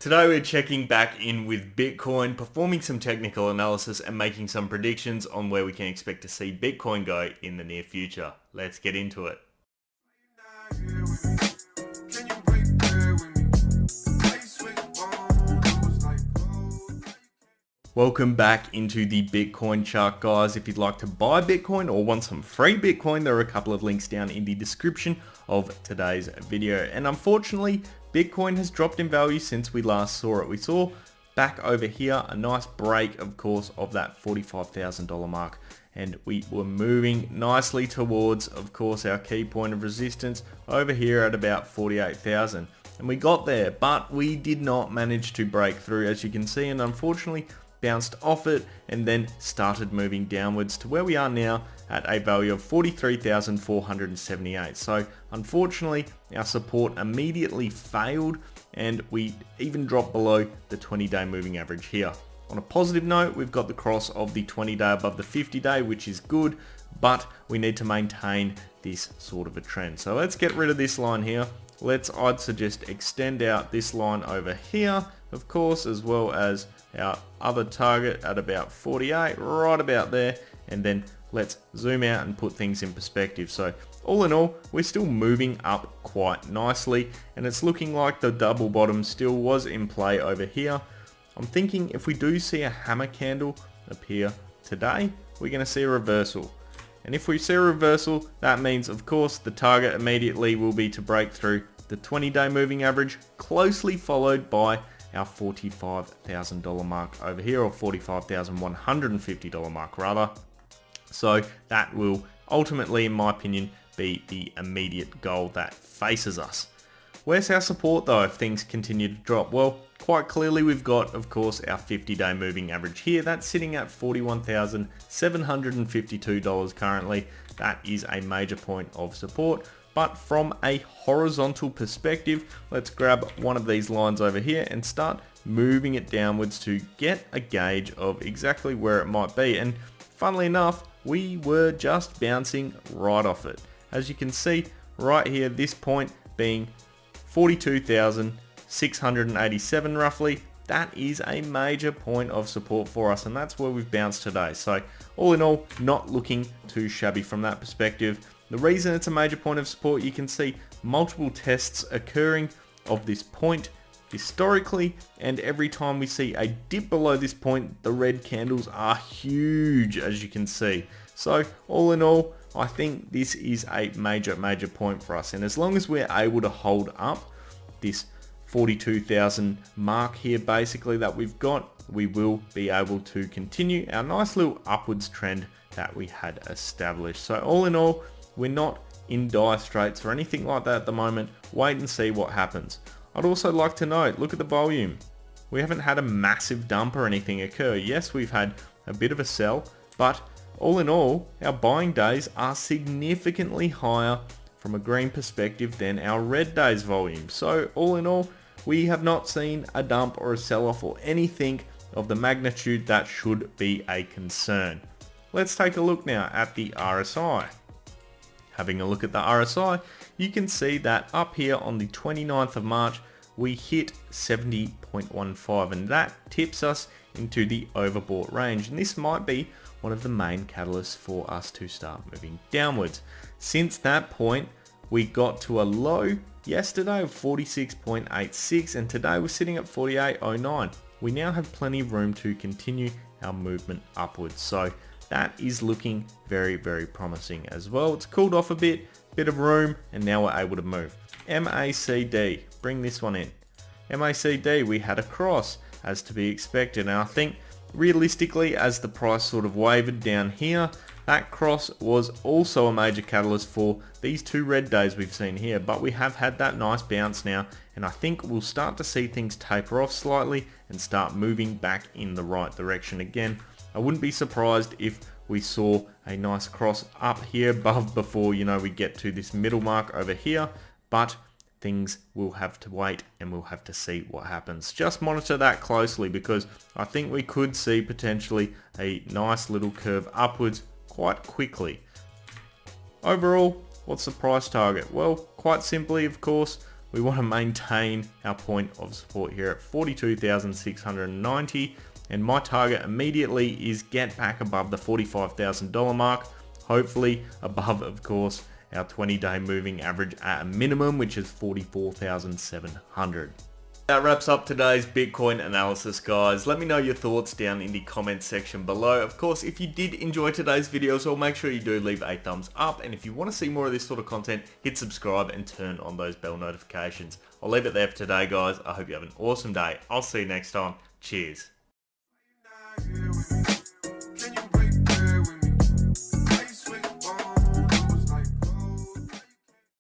Today we're checking back in with Bitcoin, performing some technical analysis and making some predictions on where we can expect to see Bitcoin go in the near future. Let's get into it. Welcome back into the Bitcoin chart, guys. If you'd like to buy Bitcoin or want some free Bitcoin, there are a couple of links down in the description of today's video. And unfortunately, Bitcoin has dropped in value since we last saw it. We saw back over here a nice break, of course, of that $45,000 mark. And we were moving nicely towards, of course, our key point of resistance over here at about 48,000. And we got there, but we did not manage to break through, as you can see, and unfortunately bounced off it and then started moving downwards to where we are now at a value of 43,478. So unfortunately, our support immediately failed and we even dropped below the 20-day moving average here. On a positive note, we've got the cross of the 20-day above the 50-day, which is good, but we need to maintain this sort of a trend. So let's get rid of this line here. I'd suggest extend out this line over here, of course, as well as our other target at about 48, right about there, and then let's zoom out and put things in perspective. So all in all, we're still moving up quite nicely, and it's looking like the double bottom still was in play over here. I'm thinking if we do see a hammer candle appear today, we're going to see a reversal. And if we see a reversal, that means, of course, the target immediately will be to break through the 20-day moving average, closely followed by our $45,000 mark over here, or $45,150 mark rather. So that will ultimately, in my opinion, be the immediate goal that faces us. Where's our support though if things continue to drop? Well, quite clearly we've got, of course, our 50-day moving average here. That's sitting at $41,752 currently. That is a major point of support. But from a horizontal perspective, let's grab one of these lines over here and start moving it downwards to get a gauge of exactly where it might be. And funnily enough, we were just bouncing right off it. As you can see right here, this point being 42,687 roughly, that is a major point of support for us, and that's where we've bounced today. So all in all, not looking too shabby from that perspective. The reason it's a major point of support, you can see multiple tests occurring of this point historically, and every time we see a dip below this point, the red candles are huge, as you can see. So all in all, I think this is a major point for us, and as long as we're able to hold up this 42,000 mark here basically that we've got, we will be able to continue our nice little upwards trend that we had established. So all in all, we're not in dire straits or anything like that at the moment. Wait and see what happens. I'd also like to note, look at the volume. We haven't had a massive dump or anything occur. Yes, we've had a bit of a sell, but all in all, our buying days are significantly higher from a green perspective than our red days volume. So all in all, we have not seen a dump or a sell-off or anything of the magnitude that should be a concern. Let's take a look now at the RSI. Having a look at the RSI, you can see that up here on the 29th of March, we hit 70.15, and that tips us into the overbought range. And this might be one of the main catalysts for us to start moving downwards. Since that point, we got to a low yesterday of 46.86, and today we're sitting at 48.09. We now have plenty of room to continue our movement upwards. So that is looking very promising as well. It's cooled off a bit of room, and now we're able to move. MACD, bring this one in. MACD, we had a cross as to be expected, and I think realistically, as the price sort of wavered down here, that cross was also a major catalyst for these two red days we've seen here. But we have had that nice bounce now, and I think we'll start to see things taper off slightly and start moving back in the right direction again. I wouldn't be surprised if we saw a nice cross up here above before, we get to this middle mark over here, but things will have to wait and we'll have to see what happens. Just monitor that closely, because I think we could see potentially a nice little curve upwards quite quickly. Overall, what's the price target? Well, quite simply, of course, we want to maintain our point of support here at 42,690, and my target immediately is get back above the $45,000 mark, hopefully above, of course, our 20-day moving average at a minimum, which is 44,700. That wraps up today's Bitcoin analysis, guys. Let me know your thoughts down in the comments section below. Of course, if you did enjoy today's video, so make sure you do leave a thumbs up. And if you want to see more of this sort of content, hit subscribe and turn on those bell notifications. I'll leave it there for today, guys. I hope you have an awesome day. I'll see you next time. Cheers.